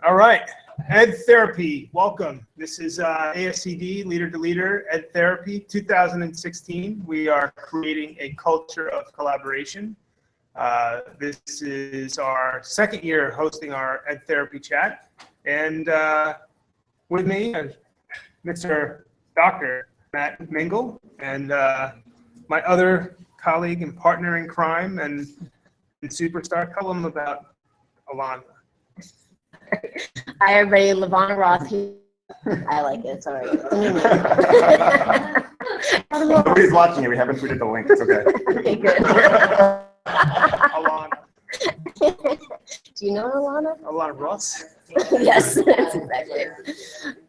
All right, Ed Therapy, welcome. This is ASCD Leader to Leader Ed Therapy 2016. We are creating a culture of collaboration. This is our second year hosting our Ed Therapy chat. And with me, Mr. Dr. Matt Mingle, and my other colleague and partner in crime and superstar. Tell them about Alana. Hi everybody, Lavana Roth here. I like it, it's all right. Nobody's watching it, we haven't tweeted the link, it's okay. Okay, good. Alana. Do you know Alana? Alana Ross. Yes, that's exactly it.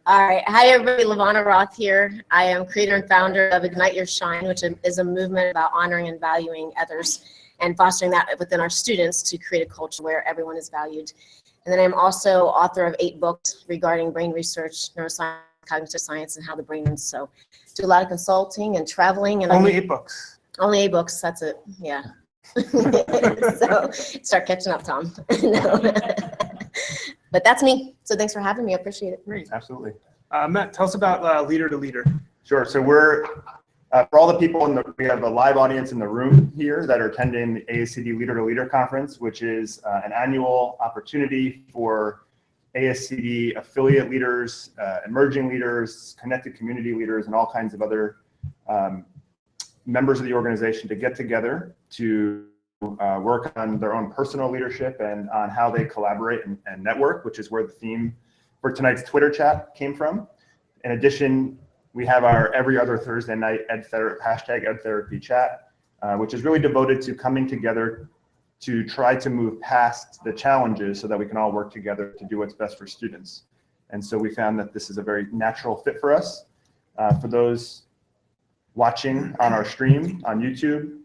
All right, hi everybody, Lavana Roth here. I am creator and founder of Ignite Your Shine, which is a movement about honoring and valuing others and fostering that within our students to create a culture where everyone is valued. And then I'm also author of 8 books regarding brain research, neuroscience, cognitive science, and how the brain is. So do a lot of consulting and traveling. And Only 8 books. Only 8 books, that's it, yeah. So start catching up, Tom. No. But that's me. So thanks for having me, I appreciate it. Great. Absolutely. Matt, tell us about Leader to Leader. Sure, so we're, for all the people we have a live audience in the room here that are attending the ASCD Leader to Leader conference, which is an annual opportunity for ASCD affiliate leaders, emerging leaders, connected community leaders, and all kinds of other members of the organization to get together to work on their own personal leadership and on how they collaborate and network, which is where the theme for tonight's Twitter chat came from. In addition, we have our every other Thursday night hashtag #EdTherapy chat, which is really devoted to coming together to try to move past the challenges so that we can all work together to do what's best for students. And so we found that this is a very natural fit for us. For those watching on our stream on YouTube,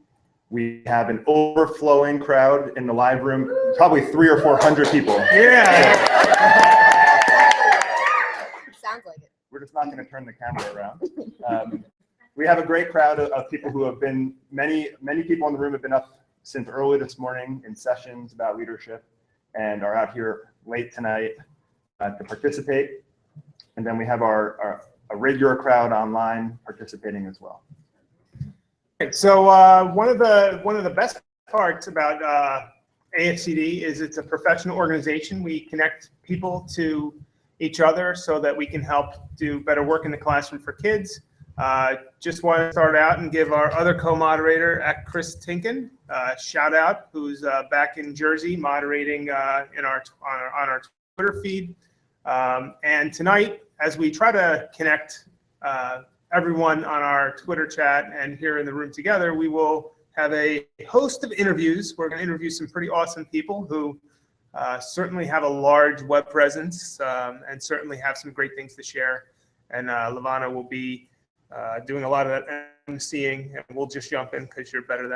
we have an overflowing crowd in the live room, probably 300 or 400 people. Yeah. Sounds like it. We're just not going to turn the camera around. We have a great crowd of people who have been, many people in the room have been up since early this morning in sessions about leadership and are out here late tonight to participate. And then we have a regular crowd online participating as well. So one of the best parts about ASCD is it's a professional organization. We connect people to each other so that we can help do better work in the classroom for kids. Just want to start out and give our other co-moderator, Chris Tinkin, shout out, who's back in Jersey moderating on our Twitter feed. And tonight, as we try to connect everyone on our Twitter chat and here in the room together, we will have a host of interviews. We're going to interview some pretty awesome people who certainly have a large web presence and certainly have some great things to share. And Lavana will be doing a lot of that emceeing, and we'll just jump in because you're better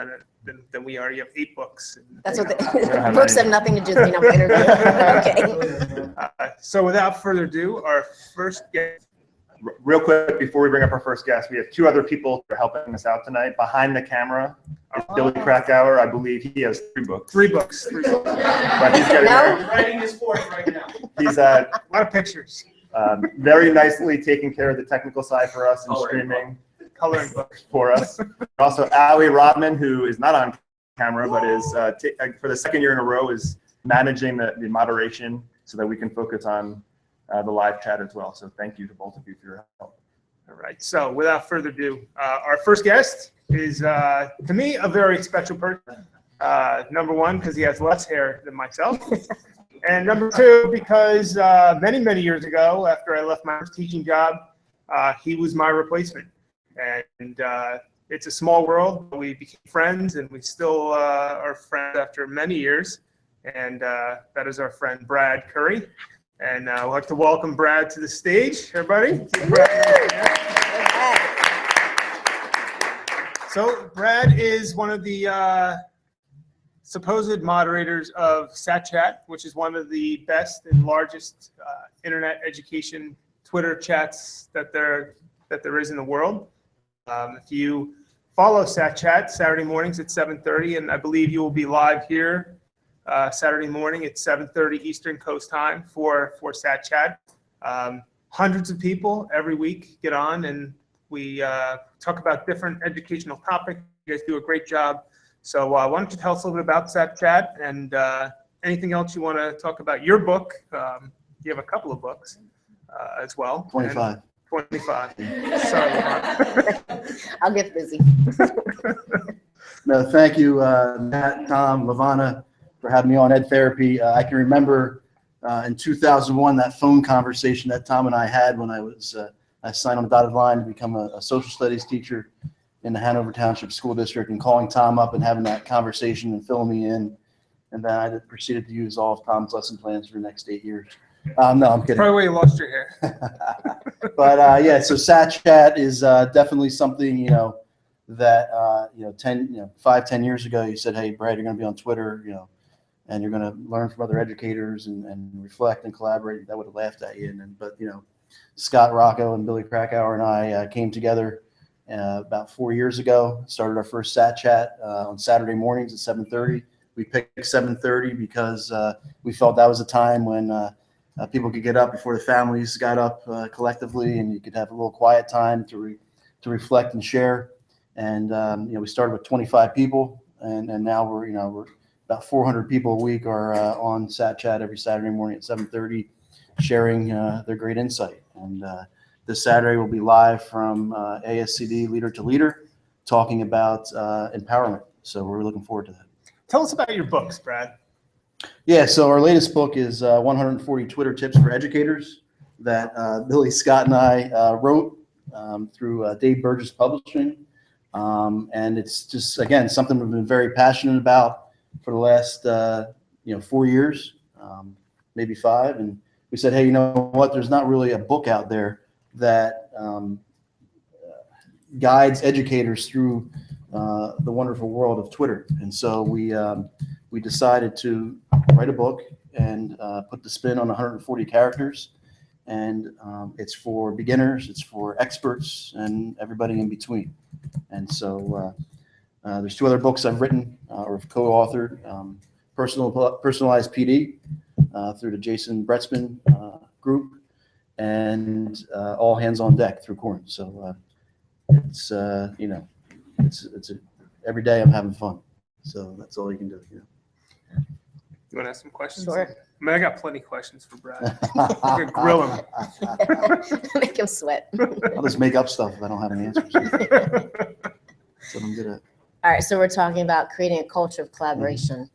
than we are. You have 8 books. That's what the books have nothing to do with being on interview. Okay. So without further ado, our first guest. Real quick, before we bring up our first guest, we have 2 other people who are helping us out tonight. Behind the camera is Billy Krakauer. I believe he has 3 books. 3 books. But he's getting there. Writing his 4th right now. He's A lot of pictures. very nicely taking care of the technical side for us and streaming Coloring books for us. Also, Ali Rodman, who is not on camera, but is for the second year in a row is managing the moderation so that we can focus on the live chat as well. So thank you to both of you for your help. All right, so without further ado, our first guest is, to me, a very special person. Number 1, because he has less hair than myself. And number 2, because many, many years ago, after I left my first teaching job, he was my replacement. And it's a small world, but we became friends, and we still are friends after many years. And that is our friend, Brad Curry. And I'd like to welcome Brad to the stage, everybody. So Brad is one of the supposed moderators of SatChat, which is one of the best and largest internet education Twitter chats that there is in the world. If you follow SatChat Saturday mornings at 7:30, and I believe you will be live here Saturday morning at 7:30 Eastern Coast time for Sat Chat. Hundreds of people every week get on, and we talk about different educational topics. You guys do a great job. So why don't you tell us a little bit about Sat Chat and anything else you want to talk about? Your book, you have a couple of books as well. 25. 25. Sorry, Lamont. I'll get busy. No, thank you, Matt, Tom, Lavana, for having me on Ed Therapy. I can remember in 2001 that phone conversation that Tom and I had when I signed on the dotted line to become a social studies teacher in the Hanover Township School District, and calling Tom up and having that conversation and filling me in. And then I proceeded to use all of Tom's lesson plans for the next 8 years. No, I'm kidding. Probably where you lost your hair. But yeah, so Sat Chat is definitely something, that 5-10 years ago you said, hey Brad, you're going to be on Twitter, and you're going to learn from other educators and reflect and collaborate. I would have laughed at you. But Scott Rocco and Billy Krakauer and I came together about 4 years ago. Started our first Sat Chat on Saturday mornings at 7:30. We picked 7:30 because we felt that was a time when people could get up before the families got up collectively, and you could have a little quiet time to reflect and share. And we started with 25 people, and now we're about 400 people a week are on Sat Chat every Saturday morning at 7:30, sharing their great insight. And this Saturday we'll be live from ASCD Leader to Leader, talking about empowerment. So we're looking forward to that. Tell us about your books, Brad. Yeah, so our latest book is 140 Twitter Tips for Educators that Billy, Scott, and I wrote through Dave Burgess Publishing. And it's just, again, something we've been very passionate about for the last 4 years, maybe 5. And we said, hey, you know what? There's not really a book out there that guides educators through the wonderful world of Twitter. And so we decided to write a book and put the spin on 140 characters. And it's for beginners, it's for experts, and everybody in between. And so there's 2 other books I've written or co-authored, Personalized PD through the Jason Bretzman group, and All Hands on Deck through Corn. So it's every day I'm having fun. So that's all you can do. You want to ask some questions? Sure. I mean, I got plenty of questions for Brad. I could grill him. Make him sweat. I'll just make up stuff if I don't have any answers. That's what I'm good at. All right, so we're talking about creating a culture of collaboration.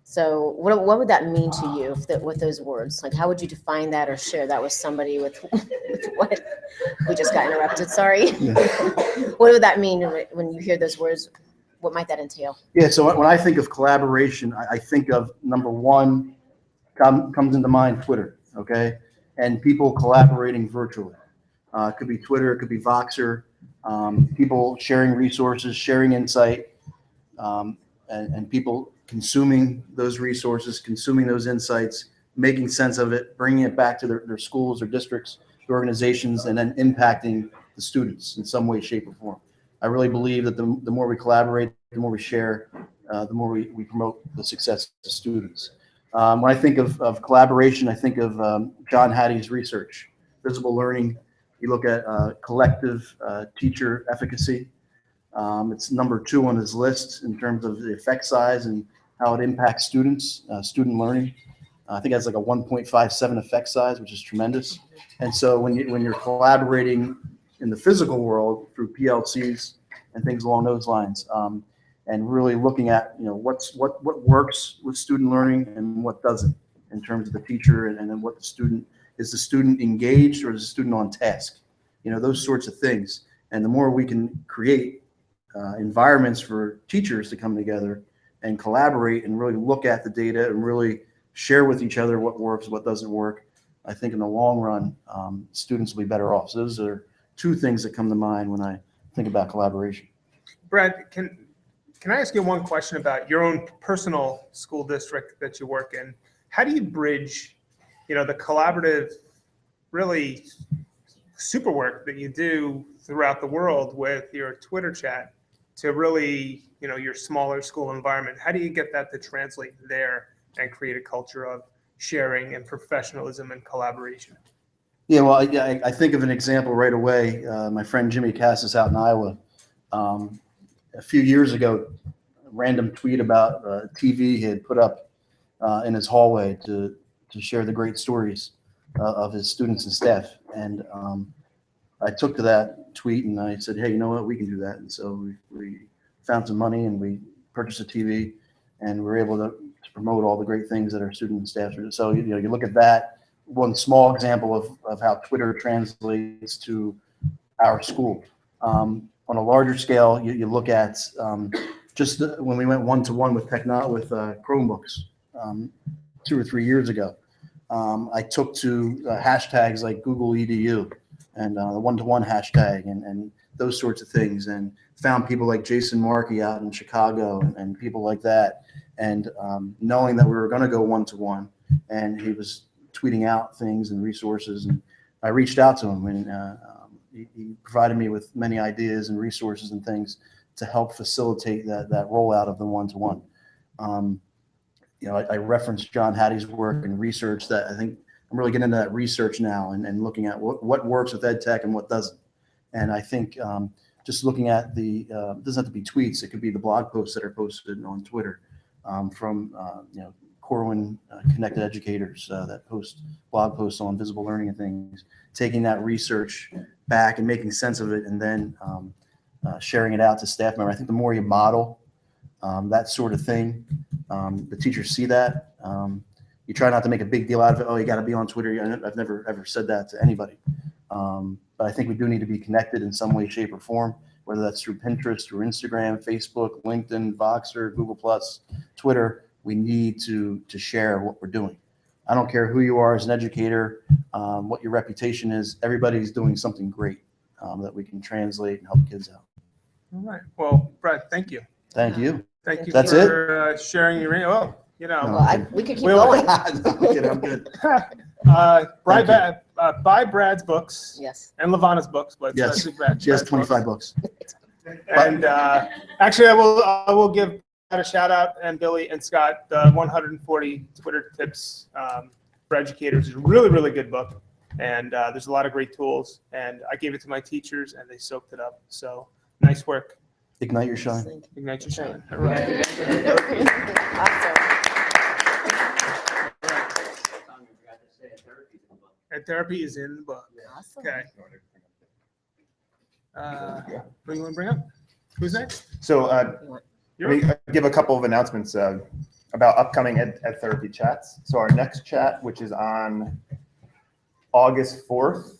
So what would that mean to you with those words? Like, how would you define that or share that with somebody with what? We just got interrupted, sorry. Yeah. What would that mean when you hear those words? What might that entail? Yeah, so when I think of collaboration, I think of number one, comes into mind Twitter, okay? And people collaborating virtually. It could be Twitter, it could be Voxer, people sharing resources, sharing insight, and people consuming those resources, consuming those insights, making sense of it, bringing it back to their schools or districts, their organizations, and then impacting the students in some way, shape, or form. I really believe that the more we collaborate, the more we share, the more we promote the success of students. When I think of collaboration, I think of John Hattie's research, visible learning. You look at collective teacher efficacy. It's number 2 on his list in terms of the effect size and how it impacts students, student learning. I think it has like a 1.57 effect size, which is tremendous. And so when you're collaborating in the physical world through PLCs and things along those lines, and really looking at what works with student learning and what doesn't in terms of the teacher, and then what the student is the student engaged or is the student on task, those sorts of things. And the more we can create environments for teachers to come together and collaborate and really look at the data and really share with each other what works, what doesn't work, I think in the long run, students will be better off. So those are 2 things that come to mind when I think about collaboration. Brad, can I ask you one question about your own personal school district that you work in? How do you bridge, the collaborative, really super work that you do throughout the world with your Twitter chat to really, your smaller school environment? How do you get that to translate there and create a culture of sharing and professionalism and collaboration. Yeah, well, I think of an example right away. My friend Jimmy Cassis out in Iowa, a few years ago, a random tweet about TV he had put up in his hallway to share the great stories of his students and staff. And I took to that tweet and I said, hey, you know what, we can do that. And so we found some money and we purchased a TV, and we were able to promote all the great things that our students and staff are. So, you know, you look at that, one small example of how Twitter translates to our school. On a larger scale, you look at just when we went one-to-one with Chromebooks 2 or 3 years ago. I took to hashtags like Google EDU and the one-to-one hashtag and those sorts of things, and found people like Jason Markey out in Chicago and people like that. And knowing that we were going to go one-to-one, and he was tweeting out things and resources, and I reached out to him, and he provided me with many ideas and resources and things to help facilitate that rollout of the one-to-one. You know, I referenced John Hattie's work and research that I think I'm really getting into that research now and looking at what works with ed tech and what doesn't. And I think just looking at it doesn't have to be tweets, it could be the blog posts that are posted on Twitter from you know, Corwin Connected Educators that post blog posts on visible learning and things, taking that research back and making sense of it, and then sharing it out to staff members. I think the more you model that sort of thing, the teachers see that. You try not to make a big deal out of it. Oh, you got to be on Twitter. I've never ever said that to anybody. But I think we do need to be connected in some way, shape, or form, whether that's through Pinterest, through Instagram, Facebook, LinkedIn, Voxer, Google+, Twitter. We need to share what we're doing. I don't care who you are as an educator, what your reputation is. Everybody's doing something great that we can translate and help kids out. All right. Well, Brad, thank you. Thank you. Thank you That's for sharing your. Oh, you know. Well, we could keep Well, going. I'm good. Buy Brad's books Yes. and Lavana's books, but Yes. especially Brad's She has books. 25 books. And actually, I will give Brad a shout out, and Billy and Scott. The 140 Twitter tips for educators is a really, really good book, and there's a lot of great tools. And I gave it to my teachers, and they soaked it up. So nice work. Ignite your shine. Ignite your shine. All right. Awesome. And therapy is in the book. Awesome. Okay. What do you want to bring up? Who's next? So You're let me give a couple of announcements about upcoming ed therapy chats. So our next chat, which is on August 4th,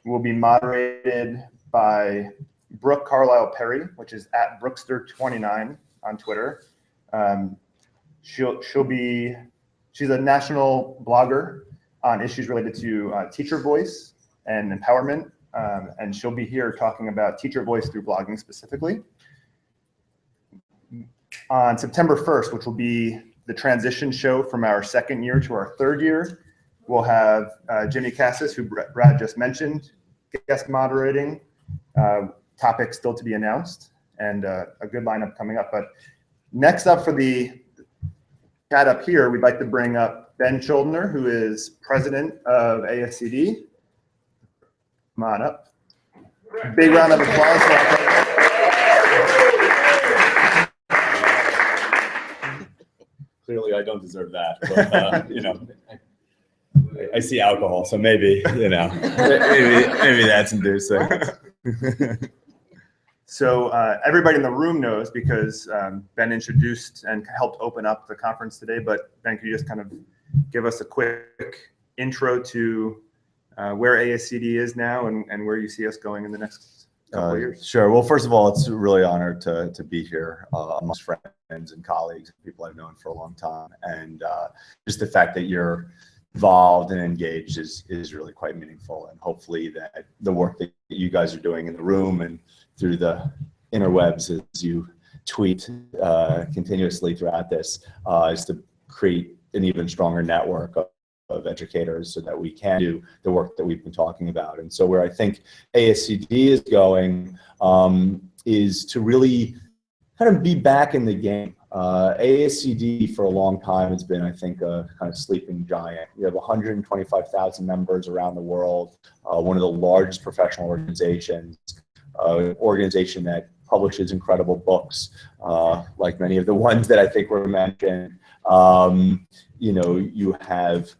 will be moderated by Brooke Carlisle Perry, which is at Brookster29 on Twitter. She's a national blogger on issues related to teacher voice and empowerment, and she'll be here talking about teacher voice through blogging specifically. On September 1st, which will be the transition show from our second year to our third year, we'll have Jimmy Cassis, who Brad just mentioned, guest moderating. Topics still to be announced, and a good lineup coming up. But next up for the chat up here, we'd like to bring up Ben Schuldner, who is president of ASCD. Come on up. Big round of applause. Clearly, I don't deserve that, but you know, I see alcohol, so maybe, you know, maybe that's inducing. So everybody in the room knows, because Ben introduced and helped open up the conference today, but Ben, could you just kind of give us a quick intro to where ASCD is now and where you see us going in the next couple of years? Sure. Well, first of all, it's really honored to be here amongst friends and colleagues, people I've known for a long time. And just the fact that you're involved and engaged is really quite meaningful. And hopefully that the work that you guys are doing in the room and through the interwebs as you tweet continuously throughout this is to create an even stronger network of educators so that we can do the work that we've been talking about. And so where I think ASCD is going is to really kind of be back in the game ASCD for a long time has been, I think, a kind of sleeping giant. You have 125,000 members around the world, one of the largest professional organizations, organization that publishes incredible books, like many of the ones that I think were mentioned. You know, you have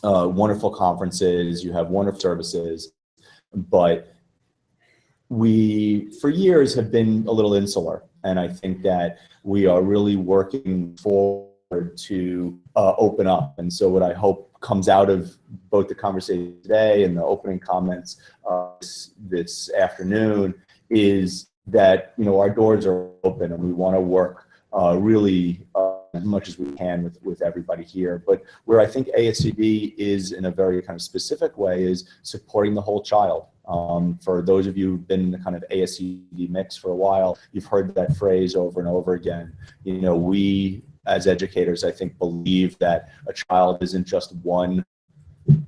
wonderful conferences, you have wonderful services, but we, for years, have been a little insular. And I think that we are really working forward to open up. And so what I hope comes out of both the conversation today and the opening comments this afternoon is that, you know, our doors are open and we want to work really as much as we can with everybody here. But where I think ASCD is in a very kind of specific way is supporting the whole child. For those of you who've been in the kind of ASCD mix for a while, you've heard that phrase over and over again. You know, we as educators, I think, believe that a child isn't just one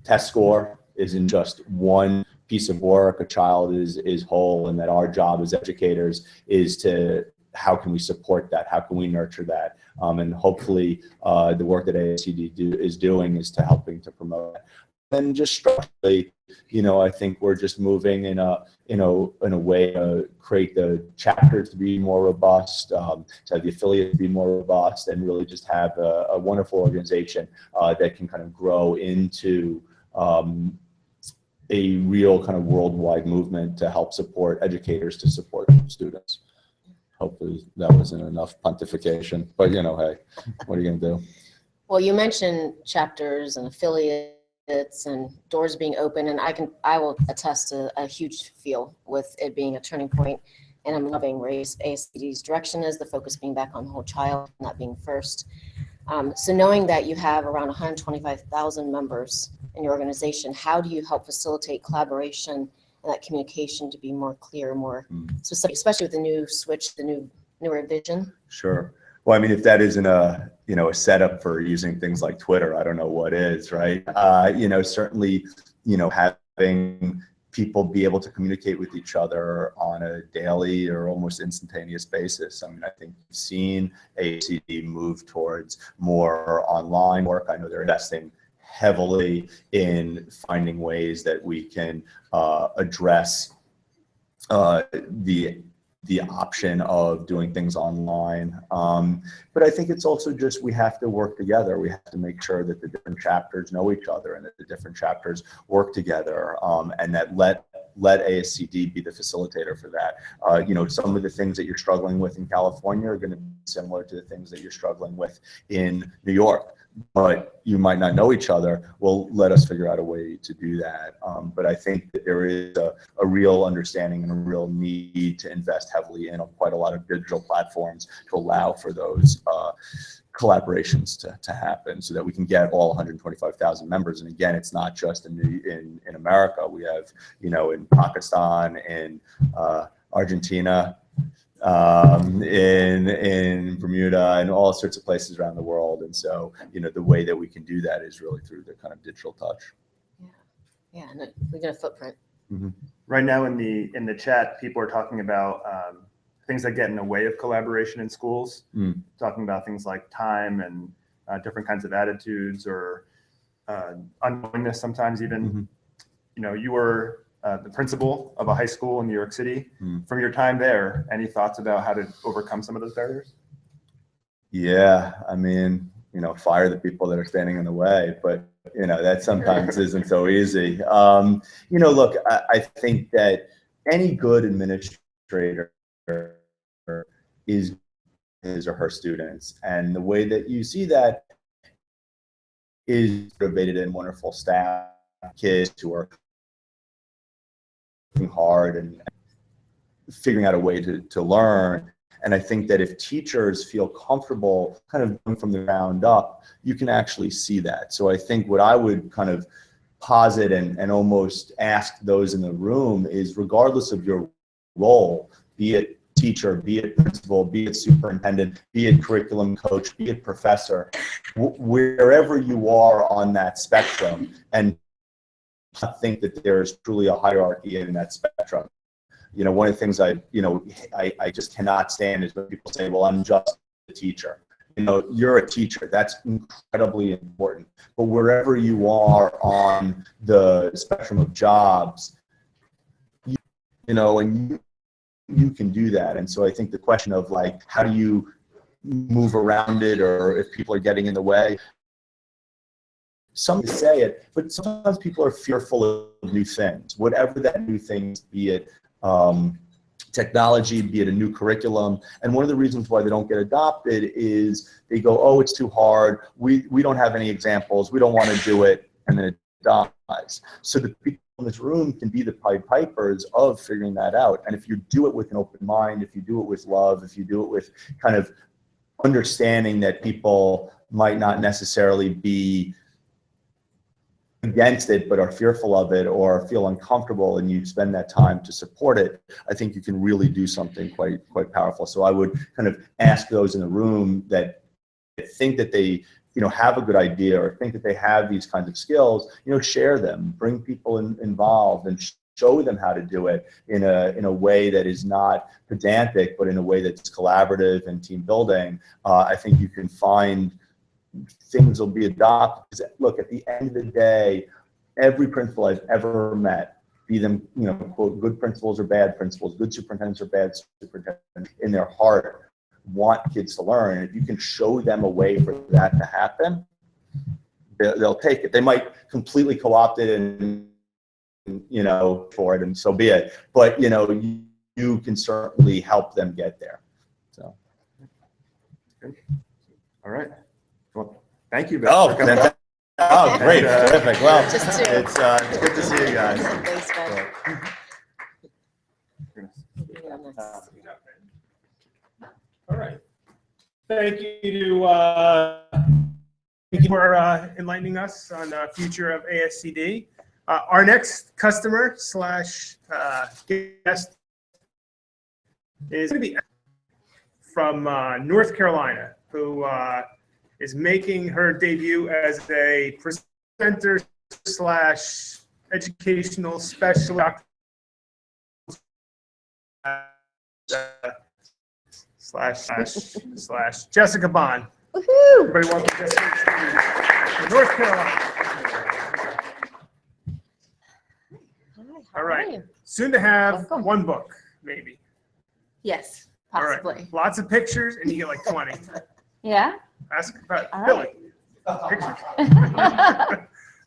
test score, isn't just one piece of work. A child is whole, and that our job as educators is to, how can we support that? How can we nurture that? And hopefully the work that ASCD is doing is to helping to promote that. And just structurally, you know, I think we're just moving in a way to create the chapters to be more robust, to have the affiliates be more robust, and really just have a wonderful organization that can kind of grow into a real kind of worldwide movement to help support educators to support students. Hopefully that wasn't enough pontification, but you know, hey, what are you gonna do? Well, you mentioned chapters and affiliates and doors being open, and I will attest to a huge feel with it being a turning point, and I'm loving where ASCD's direction is, the focus being back on the whole child, not being first. So knowing that you have around 125,000 members in your organization, how do you help facilitate collaboration and that communication to be more clear, more specific, especially with the new switch, the newer vision? Sure. Well, I mean, if that isn't a, you know, a setup for using things like Twitter, I don't know what is, right? You know, certainly, you know, having people be able to communicate with each other on a daily or almost instantaneous basis. I mean, I think we've seen ASCD move towards more online work. I know they're investing heavily in finding ways that we can address the option of doing things online. But I think it's also just, we have to work together. We have to make sure that the different chapters know each other and that the different chapters work together, and that let ASCD be the facilitator for that. You know, some of the things that you're struggling with in California are going to be similar to the things that you're struggling with in New York, but you might not know each other. Well, let us figure out a way to do that. But I think that there is a real understanding and a real need to invest heavily in quite a lot of digital platforms to allow for those collaborations to happen, so that we can get all 125,000 members. And again, it's not just in America. We have, you know, in Pakistan, in Argentina, in Bermuda, and all sorts of places around the world. And so, you know, the way that we can do that is really through the kind of digital touch. Yeah, and we got a footprint. Mm-hmm. Right now in the chat, people are talking about things that get in the way of collaboration in schools, talking about things like time and different kinds of attitudes, or unknowingness sometimes even. You know, you were the principal of a high school in New York City. From your time there, any thoughts about how to overcome some of those barriers? Yeah, I mean, you know, fire the people that are standing in the way, but you know, that sometimes isn't so easy. You know, look, I think that any good administrator is his or her students, and the way that you see that is motivated and wonderful staff, kids who are working hard and figuring out a way to learn. And I think that if teachers feel comfortable kind of going from the ground up, you can actually see that. So I think what I would kind of posit and almost ask those in the room is, regardless of your role, be it teacher, be it principal, be it superintendent, be it curriculum coach, be it professor, wherever you are on that spectrum, and I think that there's truly a hierarchy in that spectrum. You know, one of the things I just cannot stand is when people say, well, I'm just teacher. You know, you're a teacher. That's incredibly important. But wherever you are on the spectrum of jobs, you know, and you can do that. And so I think the question of like, how do you move around it, or if people are getting in the way, some say it, but sometimes people are fearful of new things, whatever that new thing is, be it technology, be it a new curriculum. And one of the reasons why they don't get adopted is they go, oh, it's too hard. We don't have any examples. We don't want to do it. And then it dies. So the people in this room can be the Pied Pipers of figuring that out. And if you do it with an open mind, if you do it with love, if you do it with kind of understanding that people might not necessarily be against it but are fearful of it or feel uncomfortable, and you spend that time to support it, I think you can really do something quite powerful. So I would kind of ask those in the room that think that they have a good idea or think that they have these kinds of skills, share them, bring people involved, and show them how to do it in a way that is not pedantic, but in a way that's collaborative and team building. I think you can find things will be adopted. Because look, at the end of the day, every principal I've ever met, be them, quote, good principals or bad principals, good superintendents or bad superintendents, in their heart want kids to learn. And if you can show them a way for that to happen, they'll take it. They might completely co-opt it and, for it, and so be it. But, you can certainly help them get there. So. Good. All right. Well, thank you, Bill. Oh, great. Terrific. Well, Just two. it's good to see you guys. Thanks, guys. All right. Thank you for enlightening us on the future of ASCD. Our next customer / guest is going to be from North Carolina, who is making her debut as a presenter / educational specialist / Jessica Bond. Woohoo! Everybody welcome Jessica from North Carolina. All right. Soon to have Welcome. one book, maybe. Yes, All right. possibly. Lots of pictures, and you get like 20. Yeah? Ask about All Billy. Pictures.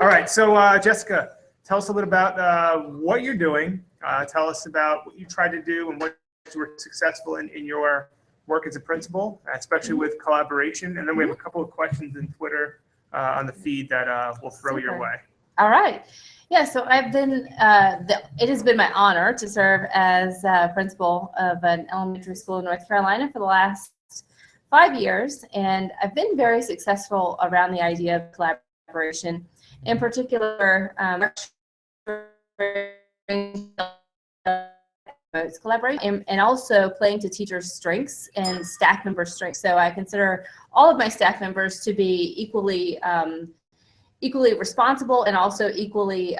All right. So, Jessica, tell us a little bit about what you're doing. Tell us about what you tried to do and what you were successful in your work as a principal, especially with collaboration. And then we have a couple of questions in Twitter on the feed that we'll throw your Super. way. All right. Yeah, so I've been, it has been my honor to serve as principal of an elementary school in North Carolina for the last 5 years. And I've been very successful around the idea of collaboration. In particular, promotes collaboration and also playing to teachers' strengths and staff members' strengths. So I consider all of my staff members to be equally responsible and also equally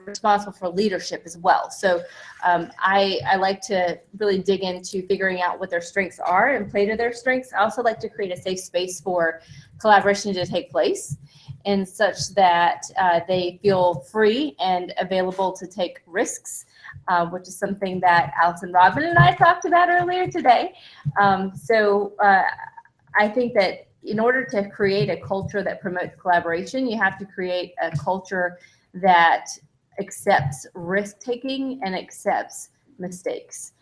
responsible for leadership as well. So I like to really dig into figuring out what their strengths are and play to their strengths. I also like to create a safe space for collaboration to take place, and such that they feel free and available to take risks, which is something that Allison Rodman and I talked about earlier today. So I think that in order to create a culture that promotes collaboration, you have to create a culture that accepts risk-taking and accepts mistakes.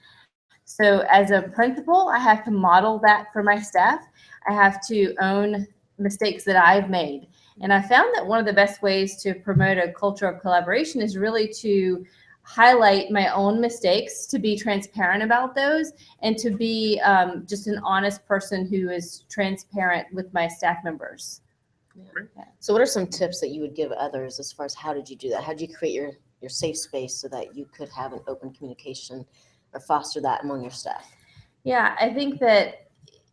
So as a principal, I have to model that for my staff. I have to own mistakes that I've made. And I found that one of the best ways to promote a culture of collaboration is really to highlight my own mistakes, to be transparent about those, and to be just an honest person who is transparent with my staff members. So what are some tips that you would give others as far as how did you do that? How did you create your safe space so that you could have an open communication or foster that among your staff? Yeah, I think that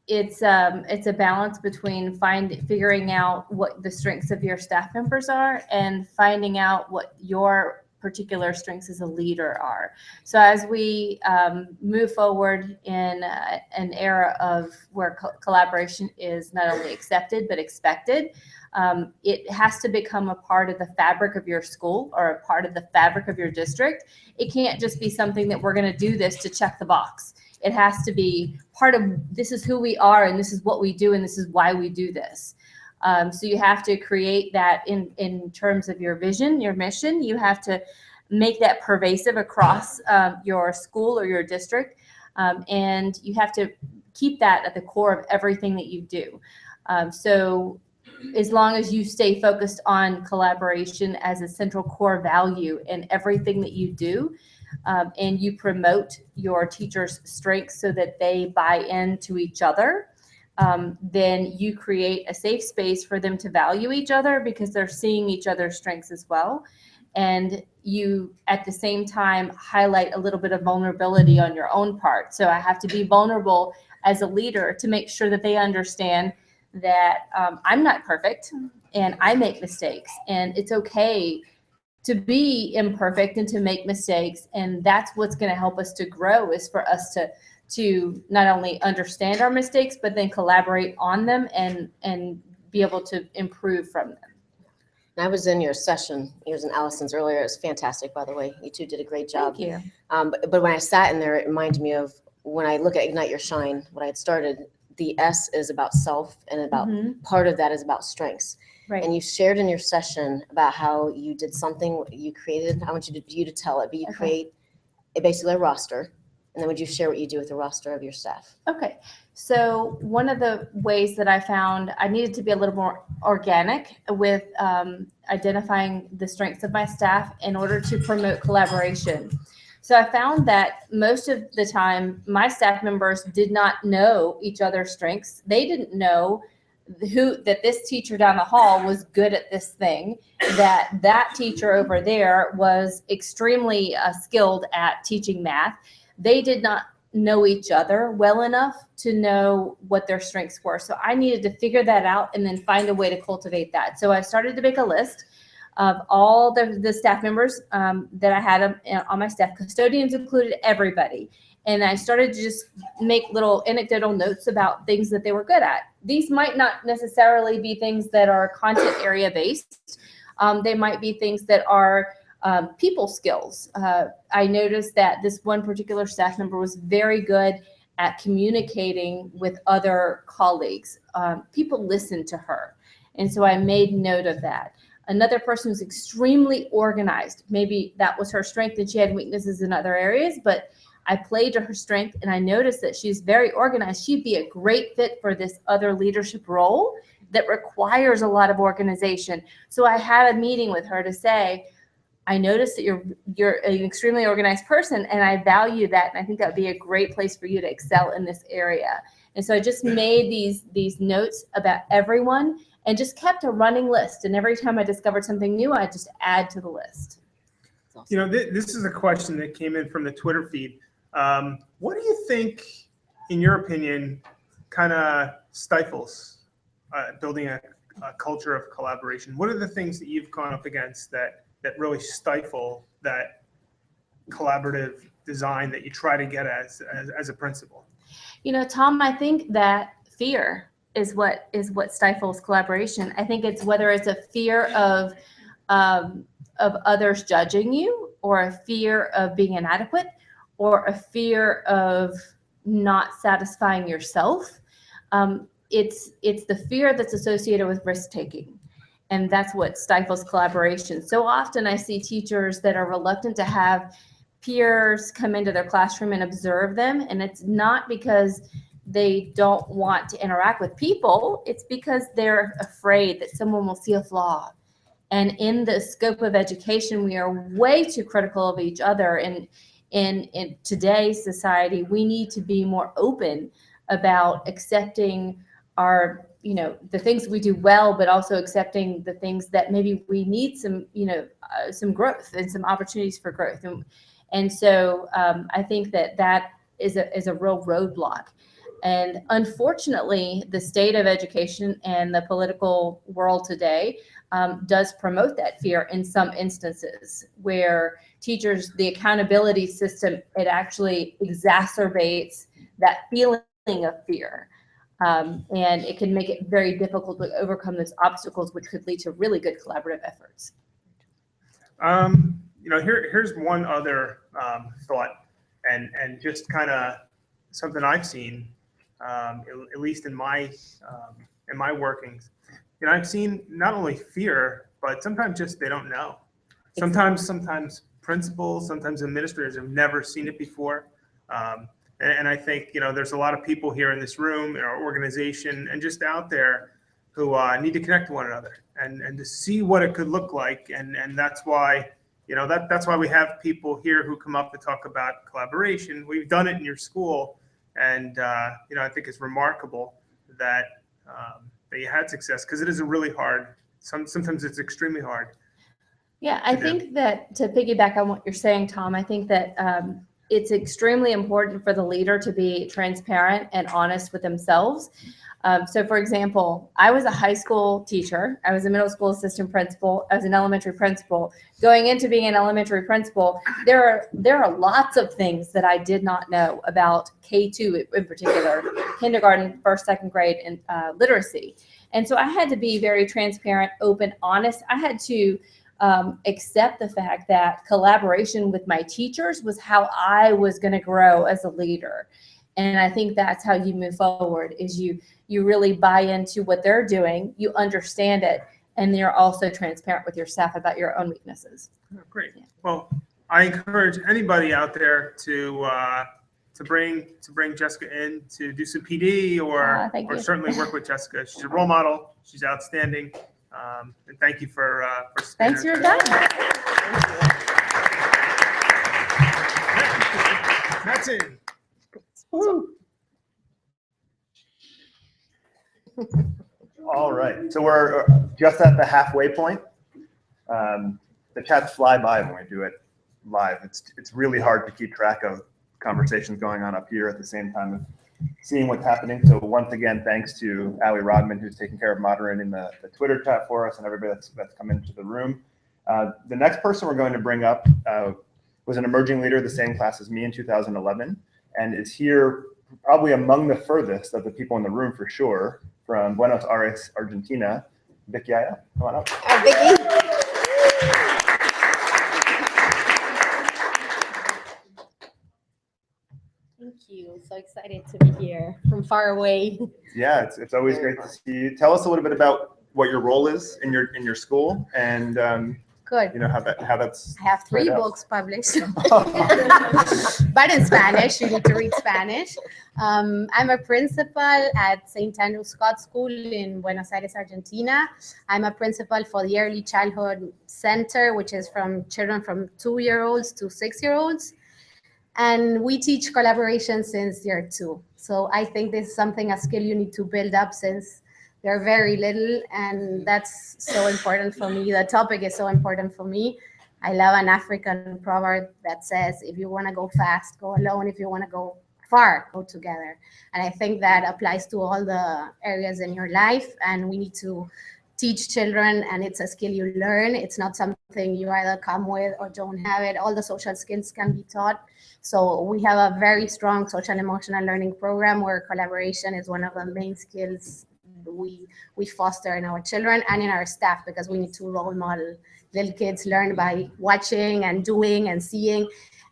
it's a balance between figuring out what the strengths of your staff members are and finding out what your particular strengths as a leader are. So as we move forward in an era of where collaboration is not only accepted but expected, it has to become a part of the fabric of your school or a part of the fabric of your district. It can't just be something that we're going to do this to check the box. It has to be part of, this is who we are and this is what we do and this is why we do this. So you have to create that in terms of your vision, your mission. You have to make that pervasive across your school or your district. And you have to keep that at the core of everything that you do. So as long as you stay focused on collaboration as a central core value in everything that you do, and you promote your teachers' strengths so that they buy into each other, then you create a safe space for them to value each other because they're seeing each other's strengths as well. And you, at the same time, highlight a little bit of vulnerability on your own part. So I have to be vulnerable as a leader to make sure that they understand that I'm not perfect and I make mistakes, and it's okay to be imperfect and to make mistakes. And that's what's going to help us to grow, is for us to not only understand our mistakes, but then collaborate on them and be able to improve from them. And I was in your session, yours and Allison's earlier. It was fantastic, by the way. You two did a great job. Thank you. But when I sat in there, it reminded me of when I look at Ignite Your Shine, what I had started, the S is about self, and about part of that is about strengths. Right. And you shared in your session about how you did something, you created, I want you to tell it, but you create basically a roster. And then would you share what you do with the roster of your staff? Okay. So one of the ways that I found I needed to be a little more organic with identifying the strengths of my staff in order to promote collaboration. So I found that most of the time, my staff members did not know each other's strengths. They didn't know that this teacher down the hall was good at this thing, that teacher over there was extremely skilled at teaching math. They did not know each other well enough to know what their strengths were. So I needed to figure that out and then find a way to cultivate that. So I started to make a list of all the staff members that I had on my staff. Custodians included everybody. And I started to just make little anecdotal notes about things that they were good at. These might not necessarily be things that are content area based. They might be things that are people skills. I noticed that this one particular staff member was very good at communicating with other colleagues. People listened to her. And so I made note of that. Another person was extremely organized. Maybe that was her strength and she had weaknesses in other areas, but I played to her strength and I noticed that she's very organized. She'd be a great fit for this other leadership role that requires a lot of organization. So I had a meeting with her to say, I noticed that you're an extremely organized person and I value that. And I think that would be a great place for you to excel in this area. And so I just made these notes about everyone and just kept a running list. And every time I discovered something new, I just add to the list. You know, this is a question that came in from the Twitter feed. What do you think, in your opinion, kind of stifles building a culture of collaboration? What are the things that you've gone up against that really stifle that collaborative design that you try to get as a principal? You know, Tom, I think that fear is what stifles collaboration. I think it's whether it's a fear of others judging you, or a fear of being inadequate, or a fear of not satisfying yourself. It's the fear that's associated with risk taking. And that's what stifles collaboration. So often I see teachers that are reluctant to have peers come into their classroom and observe them. And it's not because they don't want to interact with people. It's because they're afraid that someone will see a flaw. And in the scope of education, we are way too critical of each other. And in today's society, we need to be more open about accepting our, the things we do well, but also accepting the things that maybe we need some growth and some opportunities for growth. And so I think that is a real roadblock. And unfortunately, the state of education and the political world today does promote that fear in some instances where teachers, the accountability system, it actually exacerbates that feeling of fear. And it can make it very difficult to overcome those obstacles, which could lead to really good collaborative efforts. Here's one other thought, and just kind of something I've seen, at least in my workings. I've seen not only fear, but sometimes just they don't know. Sometimes principals, sometimes administrators have never seen it before. And I think, there's a lot of people here in this room, in our organization, and just out there who need to connect to one another and to see what it could look like. And that's why, that's why we have people here who come up to talk about collaboration. We've done it in your school. And, I think it's remarkable that you had success, because it is a really hard, sometimes it's extremely hard. Yeah, I think that to piggyback on what you're saying, Tom, I think that it's extremely important for the leader to be transparent and honest with themselves. So for example, I was a high school teacher. I was a middle school assistant principal. I was an elementary principal. Going into being an elementary principal, there are lots of things that I did not know about K2 in particular, kindergarten, first, second grade, and literacy. And so I had to be very transparent, open, honest. I had to accept the fact that collaboration with my teachers was how I was going to grow as a leader. And I think that's how you move forward, is you really buy into what they're doing, you understand it, and you're also transparent with your staff about your own weaknesses. Oh, great. Yeah. Well, I encourage anybody out there to bring Jessica in to do some PD or certainly work with Jessica. She's a role model. She's outstanding. And thank you for thanks for your time. That's it. All right, so we're just at the halfway point. The chats fly by when we do it live. It's really hard to keep track of conversations going on up here at the same time of seeing what's happening. So once again, thanks to Ali Rodman, who's taking care of moderating the Twitter chat for us, and everybody that's come into the room. The next person we're going to bring up was an emerging leader, the same class as me in 2011, and is here probably among the furthest of the people in the room for sure, from Buenos Aires, Argentina. Vicky Aya, come on up. Vicky. Thank you. So excited to be here from far away. Yeah, it's always great to see you. Tell us a little bit about what your role is in your school, and Good. how that's. I have 3 played out. books published, but in Spanish. You need to read Spanish. I'm a principal at St. Andrew Scott School in Buenos Aires, Argentina. I'm a principal for the Early Childhood Center, which is from children from 2-year-olds to 6-year-olds. And we teach collaboration since year 2. So I think this is a skill you need to build up since they're very little, and that's so important for me. The topic is so important for me. I love an African proverb that says, if you want to go fast, go alone. If you want to go far, go together. And I think that applies to all the areas in your life, and we need to teach children, and it's a skill you learn. It's not something you either come with or don't have it. All the social skills can be taught. So we have a very strong social emotional learning program where collaboration is one of the main skills we foster in our children and in our staff, because we need to role model. Little kids learn by watching and doing and seeing,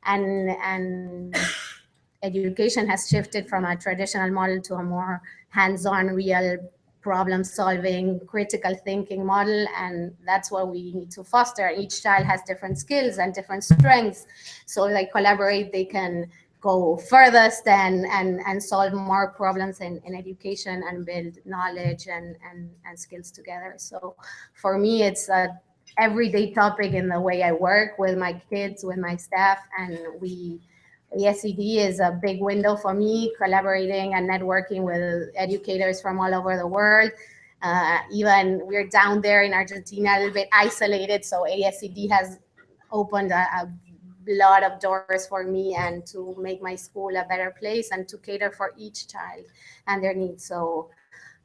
and education has shifted from a traditional model to a more hands-on, real problem-solving, critical thinking model, and that's what we need to foster. Each child has different skills and different strengths, so they collaborate, they can go furthest and solve more problems in education and build knowledge and skills together. So for me, it's a everyday topic in the way I work with my kids, with my staff, and ESCD is a big window for me, collaborating and networking with educators from all over the world. Even we're down there in Argentina, a little bit isolated, so ASCD has opened a lot of doors for me and to make my school a better place and to cater for each child and their needs. So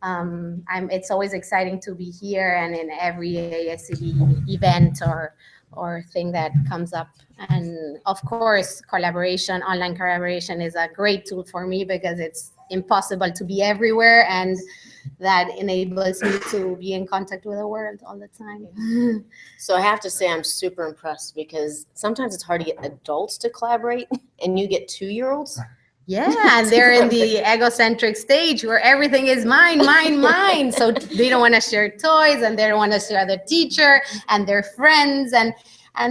It's always exciting to be here and in every ASCD event or thing that comes up. And of course, collaboration, online collaboration is a great tool for me because it's impossible to be everywhere, and that enables me to be in contact with the world all the time. So I have to say I'm super impressed because sometimes it's hard to get adults to collaborate and you get 2-year-olds. Yeah, and they're in the egocentric stage where everything is mine, mine, mine. So they don't want to share toys, and they don't want to share the teacher and their friends, and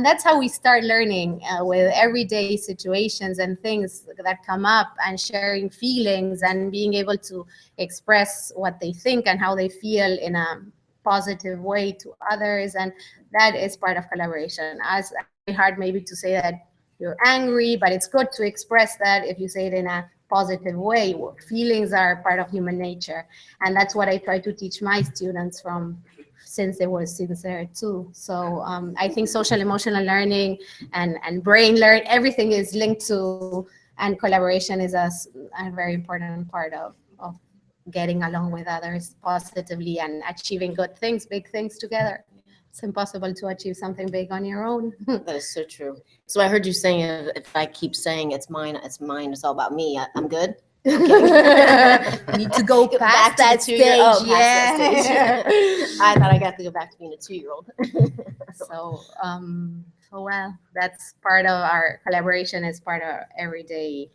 that's how we start learning with everyday situations and things that come up, and sharing feelings and being able to express what they think and how they feel in a positive way to others. And that is part of collaboration. It's very hard maybe to say that you're angry, but it's good to express that if you say it in a positive way. Feelings are part of human nature. And that's what I try to teach my students since they were students there too. So I think social emotional learning and brain learn, everything is linked to, and collaboration is a very important part of getting along with others positively and achieving good things, big things together. It's impossible to achieve something big on your own. That is so true. So I heard you saying if I keep saying it's mine, it's all about me, I'm good? You need to go past that stage. Yeah. I thought I got to go back to being a 2-year-old. So, well, that's part of our collaboration, is part of our everyday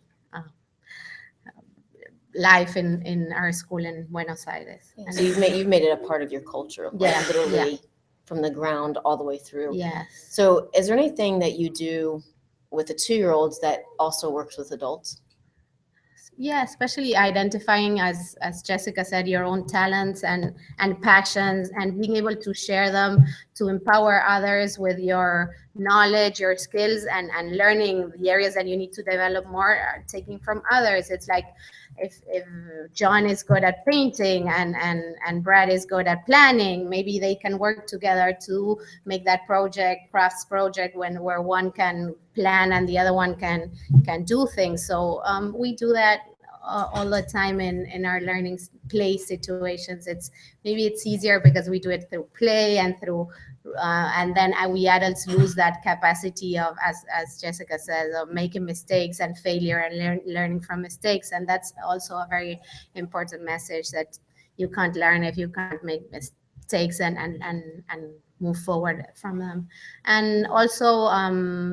life in our school in Buenos Aires. Yeah. So you've made it a part of your culture, like Yeah, literally yeah. From the ground all the way through. Yes. So is there anything that you do with the 2-year-olds that also works with adults? Yeah, especially identifying, as Jessica said, your own talents and passions, and being able to share them to empower others with your knowledge, your skills, and learning the areas that you need to develop more, taking from others. It's like if John is good at painting and Brad is good at planning, maybe they can work together to make that crafts project, where one can plan and the other one can do things. So we do that all the time in our learning play situations. Maybe it's easier because we do it through play and through and then we adults lose that capacity of, as Jessica says, of making mistakes and failure and learning from mistakes. And that's also a very important message, that you can't learn if you can't make mistakes and move forward from them. And also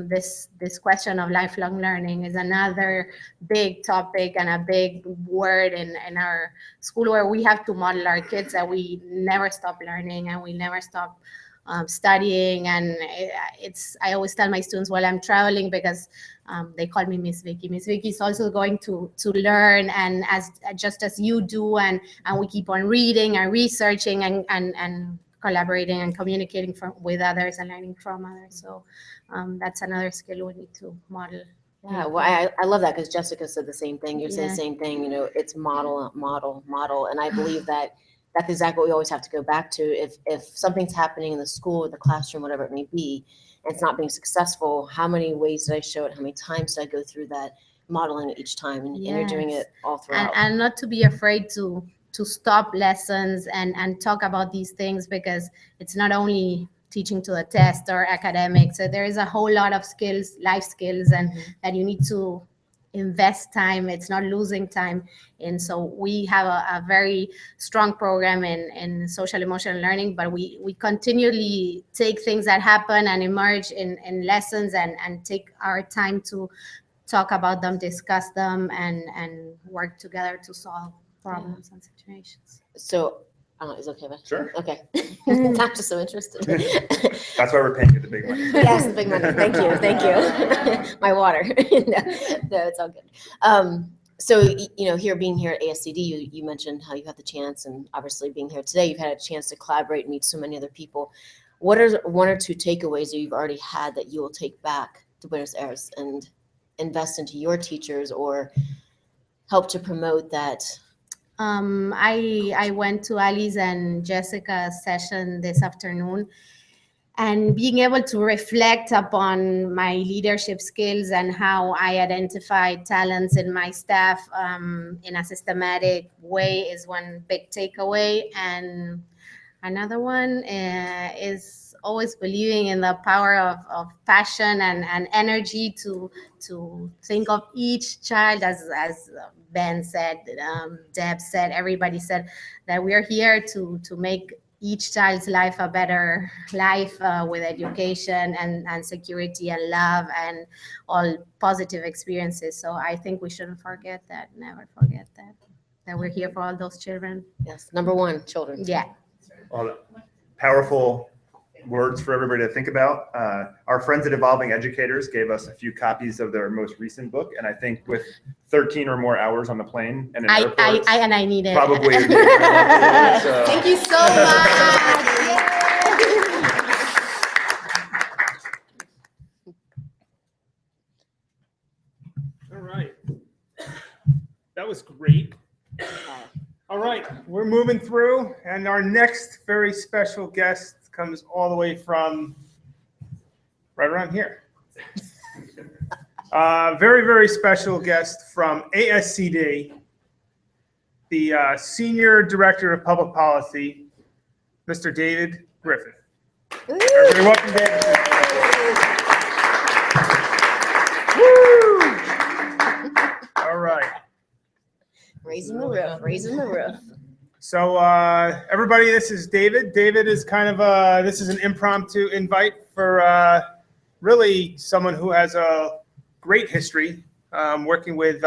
this question of lifelong learning is another big topic and a big word in our school, where we have to model our kids that we never stop learning and we never stop studying. And I always tell my students while I'm traveling, because they call me Miss Vicky. Miss Vicky is also going to learn, and just as you do, and we keep on reading and researching and collaborating and communicating with others and learning from others. So that's another skill we need to model. Yeah, well, I love that, because Jessica said the same thing. You're saying the same thing. It's model, and I believe that that's exactly what we always have to go back to. If something's happening in the school or the classroom, whatever it may be, and it's not being successful, how many ways did I show it? How many times did I go through that, modeling it each time? And you're doing it all throughout. And not to be afraid to stop lessons and talk about these things, because it's not only teaching to the test or academics. So there is a whole lot of skills, life skills, and that you need to invest time. It's not losing time. And so we have a very strong program in social emotional learning, but we continually take things that happen and emerge in lessons and take our time to talk about them, discuss them, and work together to solve problems and situations. So, is it okay, Beth? Sure. Okay. I'm just so interested. That's why we're paying you the big money. Yes, the big money. Thank you. My water. No, it's all good. So, being here at ASCD, you mentioned how you had the chance, and obviously being here today, you've had a chance to collaborate and meet so many other people. What are 1 or 2 takeaways that you've already had that you will take back to Buenos Aires and invest into your teachers, or help to promote that? I went to Ali's and Jessica's session this afternoon, and being able to reflect upon my leadership skills and how I identify talents in my staff in a systematic way is one big takeaway. And another one is always believing in the power of passion and energy to think of each child, as Ben said, Deb said, everybody said, that we are here to make each child's life a better life with education and security and love and all positive experiences. So I think we shouldn't forget that, never forget that we're here for all those children. Yes, number one, children. Yeah. Well, powerful words for everybody to think about. Our friends at Evolving Educators gave us a few copies of their most recent book, and I think with 13 or more hours on the plane and in airports, I need it. probably. So. Thank you so much. All right. That was great. All right, we're moving through, and our next very special guest comes all the way from right around here. Very, very special guest from ASCD, the Senior Director of Public Policy, Mr. David Griffin. Everybody welcome David. Woo! All right. Raising the roof, raising the roof. So everybody, this is David. David is kind of this is an impromptu invite for really someone who has a great history working with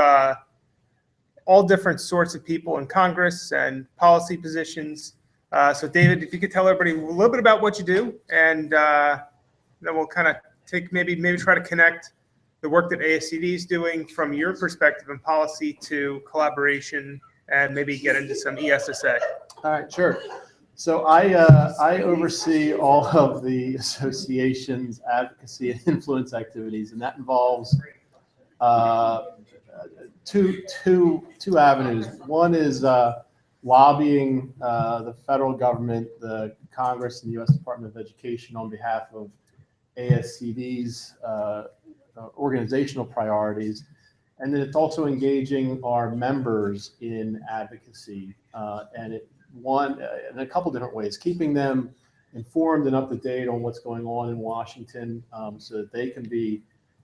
all different sorts of people in Congress and policy positions. So David, if you could tell everybody a little bit about what you do, and then we'll kind of take maybe try to connect the work that ASCD is doing from your perspective in policy to collaboration, and maybe get into some ESSA. All right, sure. So I oversee all of the association's advocacy and influence activities, and that involves two avenues. One is lobbying the federal government, the Congress, and the U.S. Department of Education on behalf of ASCD's organizational priorities. And then it's also engaging our members in advocacy, and in a couple different ways, keeping them informed and up to date on what's going on in Washington, so that they can be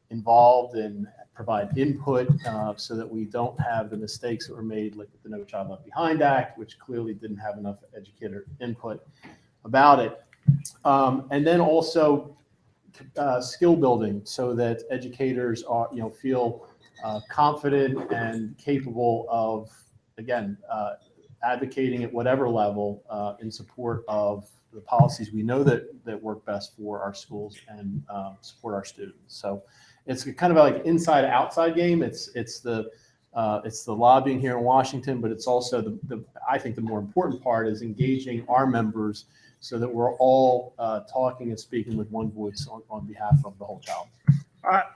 involved and provide input, so that we don't have the mistakes that were made, like with the No Child Left Behind Act, which clearly didn't have enough educator input about it. And then also skill building, so that educators are, feel confident and capable of, again, advocating at whatever level in support of the policies we know that work best for our schools and support our students. So it's kind of like inside outside game. It's the lobbying here in Washington, but it's also I think the more important part is engaging our members so that we're all talking and speaking with one voice on behalf of the whole child.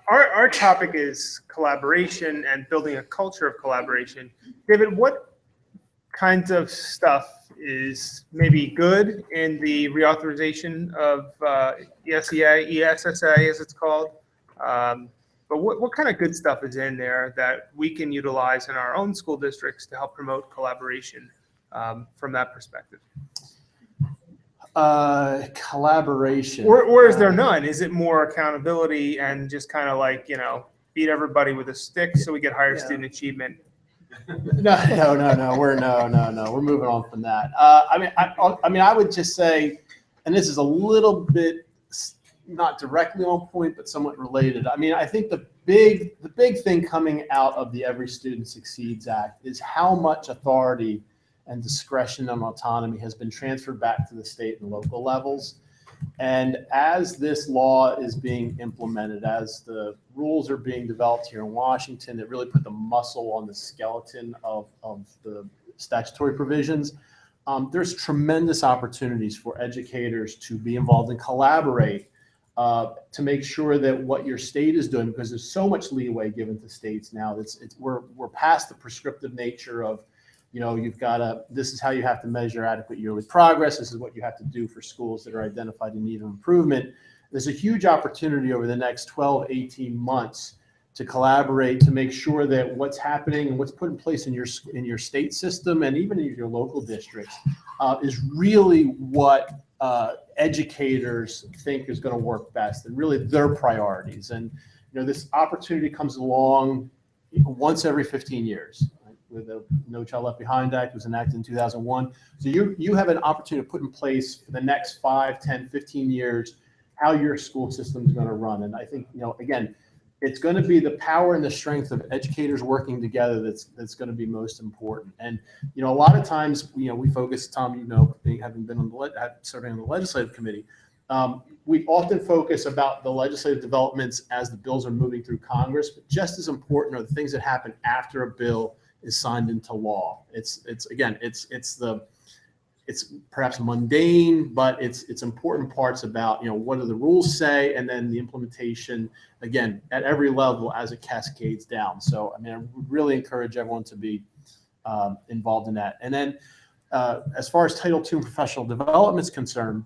Our topic is collaboration and building a culture of collaboration. David, what kinds of stuff is maybe good in the reauthorization of ESSA as it's called? But what kind of good stuff is in there that we can utilize in our own school districts to help promote collaboration from that perspective? Collaboration. Or is there none? Is it more accountability and just kind of like, beat everybody with a stick so we get higher student achievement? No. We're moving on from that. I would just say, and this is a little bit not directly on point, but somewhat related. I think the big thing coming out of the Every Student Succeeds Act is how much authority and discretion and autonomy has been transferred back to the state and local levels. And as this law is being implemented, as the rules are being developed here in Washington that really put the muscle on the skeleton of the statutory provisions, there's tremendous opportunities for educators to be involved and collaborate to make sure that what your state is doing, because there's so much leeway given to states now, we're past the prescriptive nature of this is how you have to measure adequate yearly progress. This is what you have to do for schools that are identified in need of improvement. There's a huge opportunity over the next 12, 18 months to collaborate to make sure that what's happening and what's put in place in your state system and even in your local districts is really what educators think is going to work best and really their priorities. And this opportunity comes along once every 15 years. With the No Child Left Behind Act was enacted in 2001. So you have an opportunity to put in place for the next 5, 10, 15 years how your school system is going to run. And I think, again, it's going to be the power and the strength of educators working together that's going to be most important. And a lot of times, we focus, Tom, having been serving on the legislative committee, we often focus about the legislative developments as the bills are moving through Congress, but just as important are the things that happen after a bill is signed into law. It's perhaps mundane, but it's important parts about, what do the rules say, and then the implementation, again, at every level as it cascades down. So, I would really encourage everyone to be involved in that. And then as far as Title II professional development is concerned,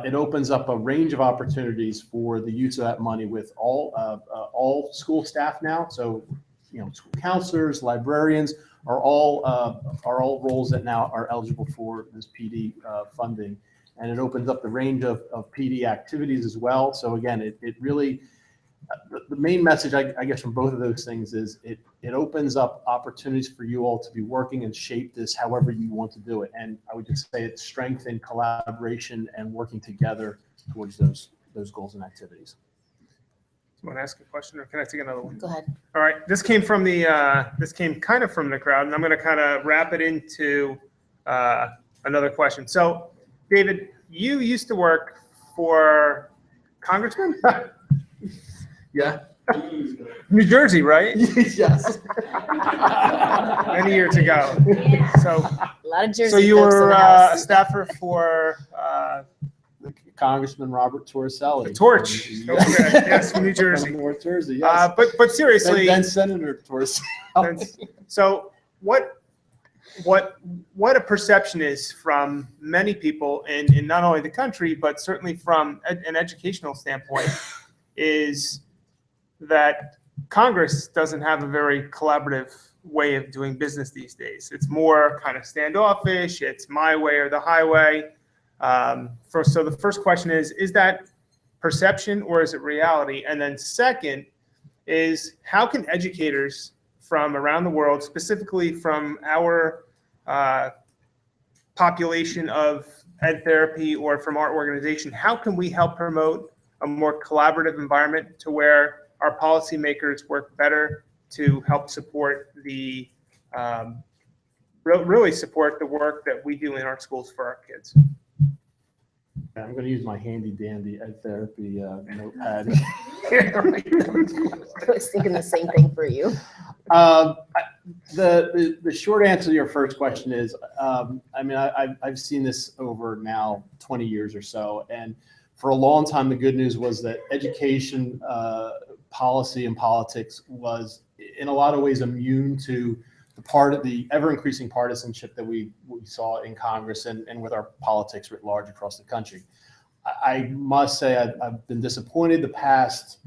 it opens up a range of opportunities for the use of that money with all school staff now. So, school counselors, librarians are all roles that now are eligible for this PD funding, and it opens up the range of PD activities as well. So again, it really the main message I guess from both of those things is it opens up opportunities for you all to be working and shape this however you want to do it. And I would just say it's strength in collaboration and working together towards those goals and activities. You want to ask a question, or can I take another one? Go ahead. All right, this came kind of from the crowd, and I'm going to kind of wrap it into another question. So, David, you used to work for Congressman? Yeah. New Jersey, right? Yes. Many years ago. So, A lot of Jersey so you folks in were the a house. staffer for Congressman Robert Torricelli. the Torch. Okay, yes, from New Jersey. North Jersey, yes. But seriously, Then Senator Torricelli. so what a perception is from many people in not only the country, but certainly from an educational standpoint, is that Congress doesn't have a very collaborative way of doing business these days. It's more kind of standoffish. It's my way or the highway. So the first question is that perception or is it reality? And then second is, how can educators from around the world, specifically from our population of ed therapy or from our organization, how can we help promote a more collaborative environment to where our policymakers work better to help support really support the work that we do in our schools for our kids? I'm going to use my handy dandy ed therapy notepad. I was thinking the same thing for you. The short answer to your first question is, I've seen this over now 20 years or so, and for a long time, the good news was that education policy and politics was in a lot of ways immune to the ever-increasing partisanship that we saw in Congress and with our politics writ large across the country. I must say I've been disappointed the past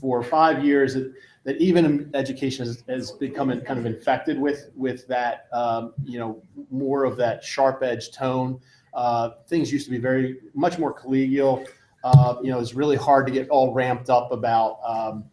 4 or 5 years that even education has become kind of infected with that, more of that sharp-edged tone. Things used to be much more collegial. It's really hard to get all ramped up about,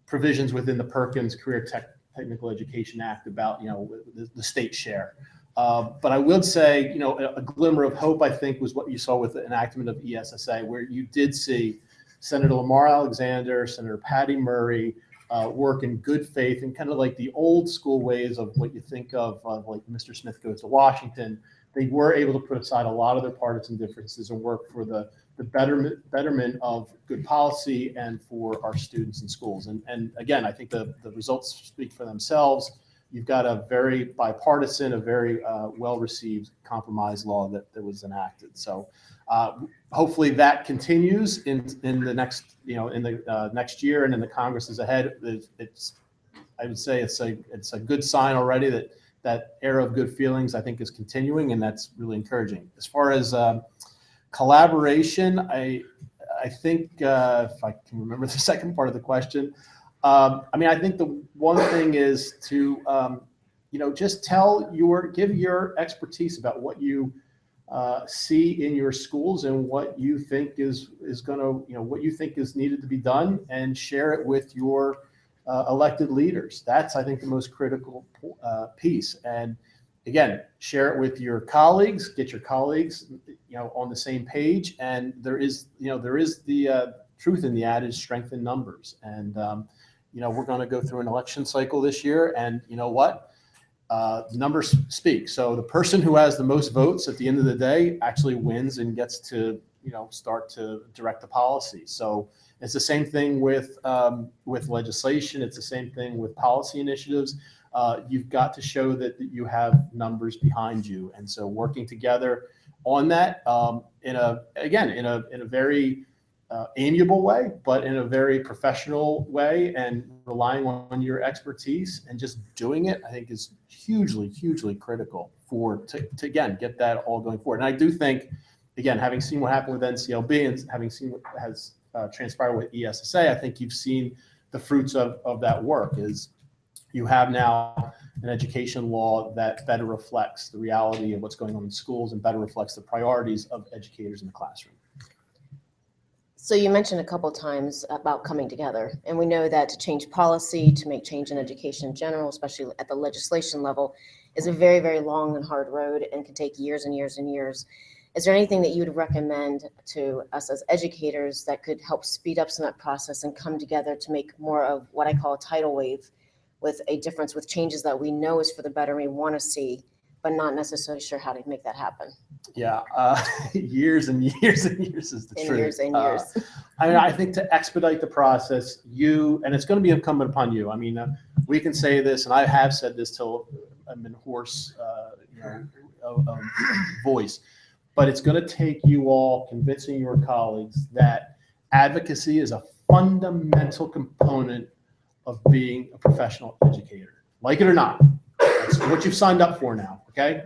provisions within the Perkins Career Technical Education Act about, the state share. But I would say, a glimmer of hope, I think, was what you saw with the enactment of ESSA, where you did see Senator Lamar Alexander, Senator Patty Murray work in good faith and kind of like the old school ways of what you think of like Mr. Smith Goes to Washington. They were able to put aside a lot of their partisan differences and work for the betterment of good policy and for our students in schools. And again, I think the results speak for themselves. You've got a very bipartisan, a very well-received compromise law that was enacted. So hopefully that continues in the next, next year and in the Congresses ahead. I would say it's a good sign already that era of good feelings, I think, is continuing, and that's really encouraging. As far as collaboration, I think if I can remember the second part of the question, I mean, I think the one thing is to just give your expertise about what you see in your schools and what you think is going to, what you think is needed to be done, and share it with your elected leaders. That's, I think, the most critical piece. And again, share it with your colleagues, get your colleagues, on the same page. And there is the truth in the adage, strength in numbers. And, we're going to go through an election cycle this year, and you know what? Numbers speak. So the person who has the most votes at the end of the day actually wins and gets to, start to direct the policy. So it's the same thing with legislation. It's the same thing with policy initiatives. You've got to show that you have numbers behind you. And so working together on that in a very amiable way, but in a very professional way, and relying on your expertise and just doing it, I think is hugely, hugely critical to again, get that all going forward. And I do think, again, having seen what happened with NCLB and having seen what has transpired with ESSA, I think you've seen the fruits of that work. Is you have now an education law that better reflects the reality of what's going on in schools and better reflects the priorities of educators in the classroom. So you mentioned a couple times about coming together, and we know that to change policy, to make change in education in general, especially at the legislation level, is a very, very long and hard road and can take years and years and years. Is there anything that you would recommend to us as educators that could help speed up some of that process and come together to make more of what I call a tidal wave, with a difference, with changes that we know is for the better and we want to see, but not necessarily sure how to make that happen? Yeah, years and years and years is the truth. Years and years. I mean, I think to expedite the process, and it's going to be incumbent upon you. I mean, we can say this, and I have said this till I'm in hoarse voice, but it's going to take you all convincing your colleagues that advocacy is a fundamental component of being a professional educator. Like it or not, that's what you've signed up for now, okay?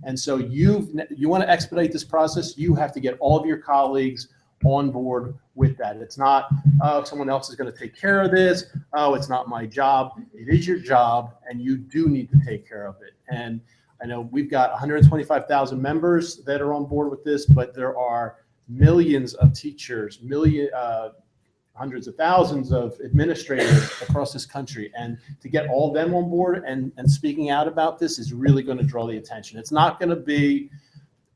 And so you want to expedite this process, you have to get all of your colleagues on board with that. It's not, oh, someone else is going to take care of this. Oh, it's not my job. It is your job, and you do need to take care of it. And I know we've got 125,000 members that are on board with this, but there are millions of teachers, hundreds of thousands of administrators across this country. And to get all of them on board and speaking out about this is really going to draw the attention. It's not going to be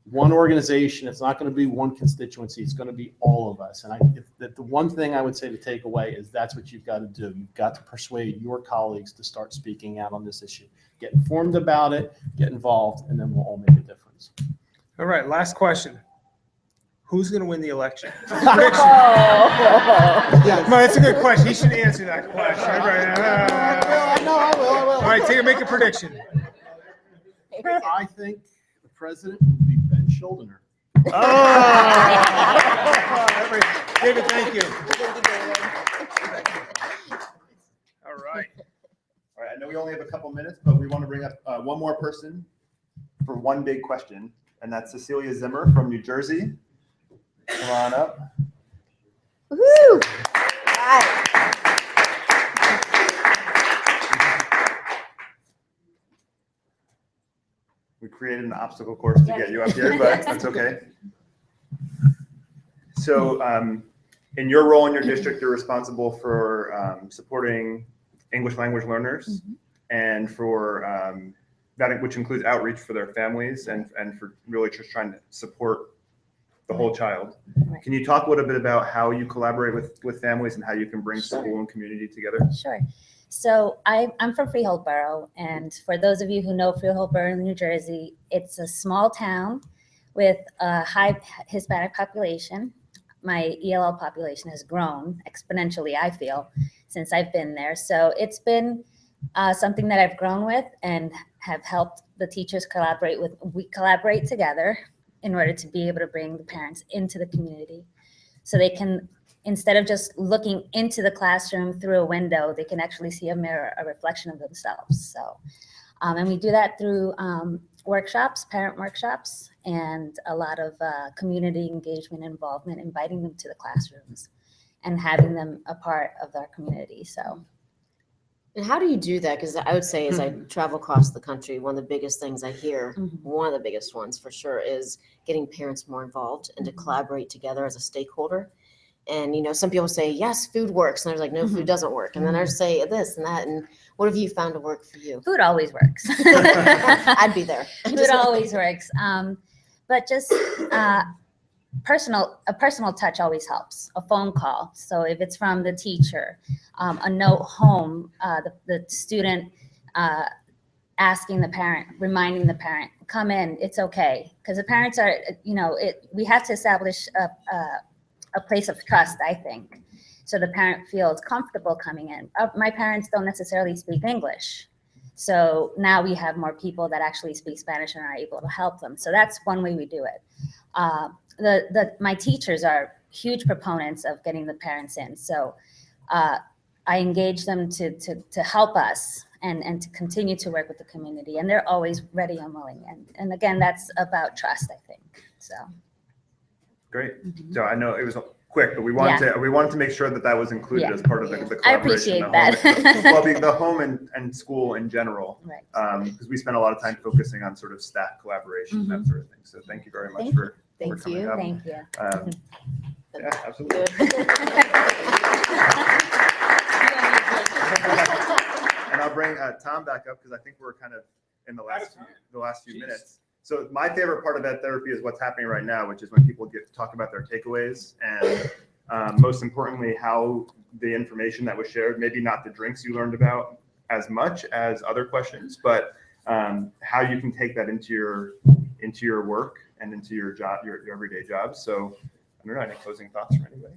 one organization. It's not going to be one constituency. It's going to be all of us. And the one thing I would say to take away is that's what you've got to do. You've got to persuade your colleagues to start speaking out on this issue. Get informed about it, get involved, and then we'll all make a difference. All right, last question. Who's going to win the election? Oh. Yeah, no, that's a good question. He should answer that question. I will. All right, make a prediction. I think the president will be Ben Schuldiner. Oh! David, thank you. All right. All right, I know we only have a couple minutes, but we want to bring up one more person for one big question, and that's Cecilia Zimmer from New Jersey. Come on up. Woo! We created an obstacle course to get you up here, but that's okay. So in your role in your district, you're responsible for supporting English language learners and for that, which includes outreach for their families and for really just trying to support the whole child. Can you talk a little bit about how you collaborate with families and how you can bring school and community together? Sure. So I'm from Freehold Borough, and for those of you who know Freehold Borough in New Jersey, it's a small town with a high Hispanic population. My ELL population has grown exponentially, I feel, since I've been there. So it's been something that I've grown with and have helped the teachers collaborate with. We collaborate together in order to be able to bring the parents into the community so they can instead of just looking into the classroom through a window, they can actually see a mirror, a reflection of themselves. So, and we do that through workshops, parent workshops, and a lot of community engagement involvement, inviting them to the classrooms and having them a part of our community. So. And how do you do that? Because I would say as I travel across the country, one of the biggest things I hear, one of the biggest ones for sure, is getting parents more involved and to collaborate together as a stakeholder. And, you know, some people say, yes, food works. And I was like, no, food doesn't work. And then others say this and that. And what have you found to work for you? Food always works. I'd be there. Food always works. But just a personal touch always helps. A phone call. So if it's from the teacher, a note home, the student asking the parent, reminding the parent, come in, it's okay. Because the parents are, you know, we have to establish a place of trust, I think. So the parent feels comfortable coming in. My parents don't necessarily speak English. So now we have more people that actually speak Spanish and are able to help them. So that's one way we do it. My teachers are huge proponents of getting the parents in. So I engage them to help us and to continue to work with the community. And they're always ready and willing. And again, that's about trust, I think. So. Great. So I know it was quick, but we wanted to make sure that that was included as part of the collaboration. I appreciate that. Well, the home and school in general, Right. Because we spend a lot of time focusing on sort of staff collaboration and that sort of thing. So thank you very much for coming up. Thank you. Yeah, absolutely. And I'll bring Tom back up because I think we're kind of in the last few minutes. So my favorite part of Ed Therapy is what's happening right now, which is when people get to talk about their takeaways and most importantly, how the information that was shared, maybe not the drinks you learned about as much as other questions, but how you can take that into your work and into your job, your everyday job. So I don't know, any closing thoughts from anybody?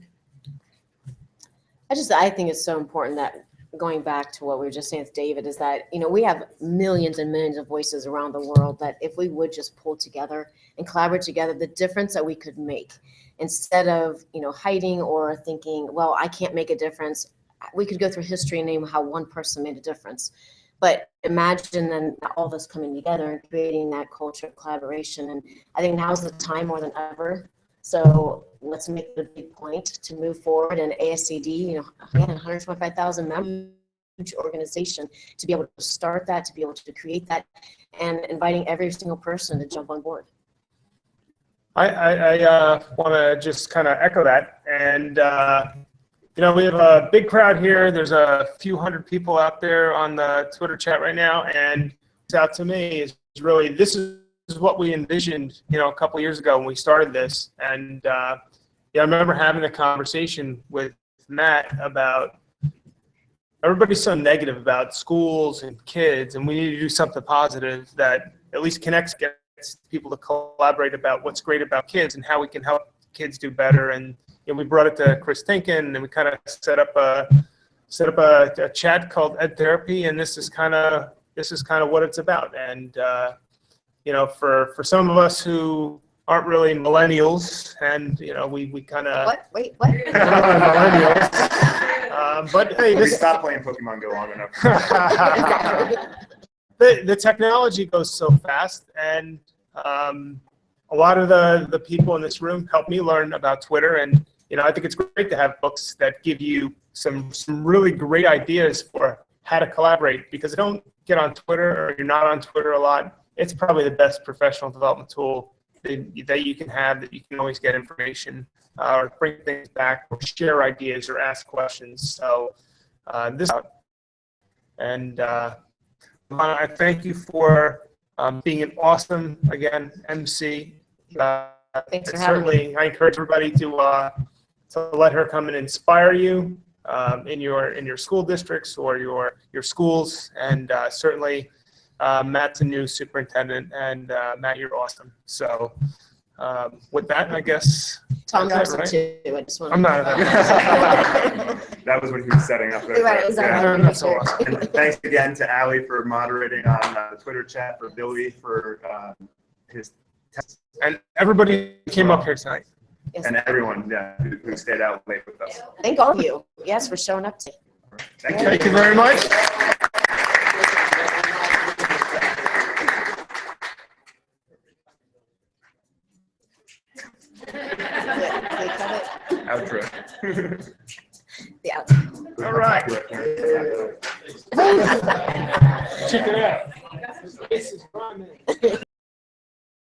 I think it's so important that going back to what we were just saying with David is that, you know, we have millions and millions of voices around the world that if we would just pull together and collaborate together, the difference that we could make instead of, you know, hiding or thinking, well, I can't make a difference. We could go through history and name how one person made a difference. But imagine then all this coming together and creating that culture of collaboration. And I think now's the time more than ever. So let's make it a big point to move forward. And ASCD, you know, again, 125,000 members, huge organization, to be able to start that, to be able to create that, and inviting every single person to jump on board. I want to just kind of echo that. And, you know, we have a big crowd here. There's a few hundred people out there on the Twitter chat right now. And it's out to me is really, this is what we envisioned, you know, a couple of years ago when we started this. And yeah, I remember having a conversation with Matt about everybody's so negative about schools and kids, and we need to do something positive that at least gets people to collaborate about what's great about kids and how we can help kids do better. And you know, we brought it to Chris Tinkin, and we kind of set up a chat called Ed Therapy, and this is kind of what it's about. And you know, for some of us who aren't really millennials, and you know, we kind of What? millennials. But hey, We stopped playing Pokemon Go long enough. the technology goes so fast, and a lot of the people in this room helped me learn about Twitter. And you know, I think it's great to have books that give you some really great ideas for how to collaborate, because don't get on Twitter, or you're not on Twitter a lot. It's probably the best professional development tool that you can have, that you can always get information or bring things back or share ideas or ask questions. So this, and I thank you for being an awesome, again, MC. Thanks for having me. I encourage everybody to let her come and inspire you in your school districts or your schools, and certainly Matt's a new superintendent, and Matt, you're awesome. So with that, I guess Tom's awesome right? too. I just want I'm not. That was what he was setting up there. Right, exactly. That's so awesome. And thanks again to Ali for moderating on the Twitter chat, for Billy for his tests. And everybody came up here tonight. Yes. And everyone, yeah, who stayed out late with us. Thank all of you, yes, for showing up today. Thank you. Thank you very much. They cut it. Outro. Yeah. All right. Check it out.